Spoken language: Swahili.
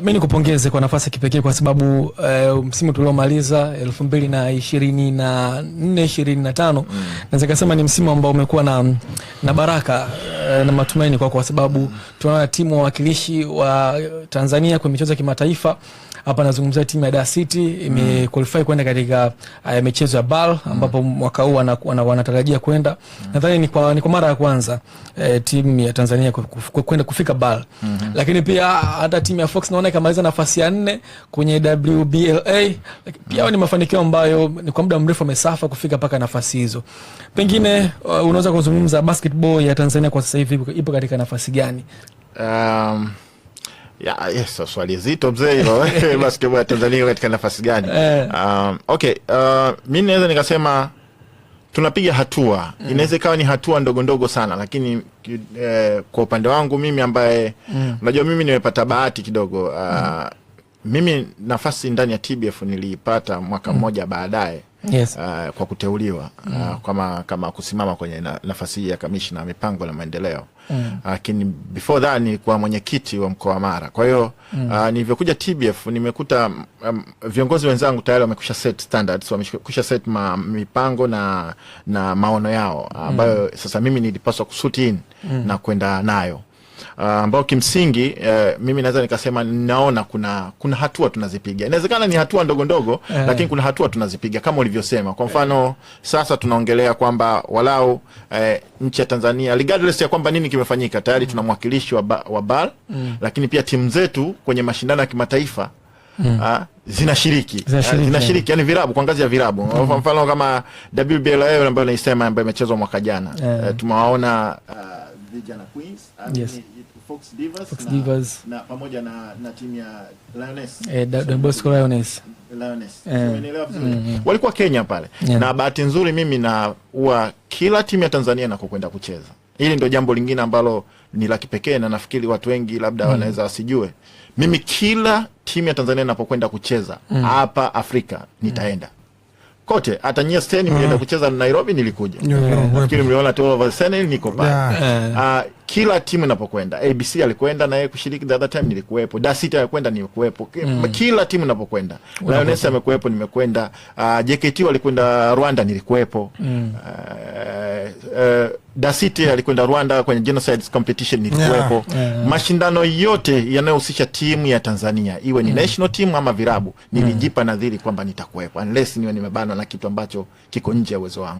Mimi nikupongeze kwa nafasi kipekee kwa sababu msimu tuliomaliza 2024-2025 naweza kusema ni msimu ambao umekuwa na baraka na matumaini kwa sababu tunaona timu wawakilishi wa Tanzania kwa michezo ya kimataifa. Hapa nazungumzia timu ya Dar City imequalify kwenda katika michezo ya BAL ambapo mwaka huu wanatarajia kwenda. Nadhani ni kwa mara ya kwanza timu ya Tanzania kwenda kufika BAL. Lakini pia hata timu ya Fox naona ikamaliza nafasi ya 4 kwenye WBLA. Pia ni mafanikio ambayo ni kwa muda mrefu amesafa kufika paka nafasi hizo. Pengine unaweza kuzungumza basketball ya Tanzania kwa sasa hivi ipo katika nafasi gani? Yes, swali zito mzee hilo. Basketball ya Tanzania katika nafasi gani? Okay, mimi naweza nikasema tunapiga hatua. Inaweza ikawa ni hatua ndogo ndogo sana, lakini kwa upande wangu mimi ambaye unajua mimi nimepata bahati kidogo. Mimi nafasi ndani ya TBF nilipata mwaka mmoja baadaye. Yes. Kwa kuteuliwa kama kusimama kwenye nafasi ya kamishna mipango na maendeleo. Lakini before that nilikuwa mwenyekiti wa mkoa wa Mara. Kwa hiyo nilivyokuja TBF nimekuta viongozi wenzangu tayari wamekwisha set standards, wamekwisha set mipango na maono yao ambayo sasa mimi nilipaswa kusuti in na kwenda nayo. Ambao kimsingi mimi naweza nikasema naona kuna hatua tunazipiga. Inawezekana ni hatua ndogo ndogo lakini kuna hatua tunazipiga kama ulivyosema. Kwa mfano sasa tunaongelea kwamba walau nchi ya Tanzania regardless ya kwamba nini kimefanyika tayari tuna mwakilishi wa BAL lakini pia timu zetu kwenye mashindano ya kimataifa zinashiriki yani virabu kwa ngazi ya virabu. Kwa mfano kama WBLA ambayo naisema ambayo imechezwa mwaka jana tumewaona vijana Queens, Fox Divas na pamoja na timu ya Lioness, Don Bosco Lioness. Umeelewa vizuri? Walikuwa Kenya pale. Na bahati nzuri mimi na kila timu ya Tanzania inakokwenda kucheza. Hili ndio jambo lingine ambalo ni la kipekee na nafikiri watu wengi labda wanaweza wasijue. Mimi kila timu ya Tanzania inapokwenda kucheza hapa Afrika nitaenda. Kote hata nyie steni mlienda kucheza Nairobi nilikuja. Nafikiri mliona tu over Senegal niko pale. Kila timu inapokwenda ABC alikwenda na yeye kushiriki the other time nilikuwepo. Dar City alikwenda nilikuwepo. Kila timu inapokwenda. Lioness amekuwepo nimekwenda. JKT walikwenda Rwanda nilikuwepo. Dar City alikwenda Rwanda kwenye genocide competition nilikuwepo. Mashindano yote yanayohusisha timu ya Tanzania iwe ni national team ama virabu nilijipa nadhiri kwamba nitakuwepo unless niwe nimebanwa na kitu ambacho kiko nje ya uwezo wangu.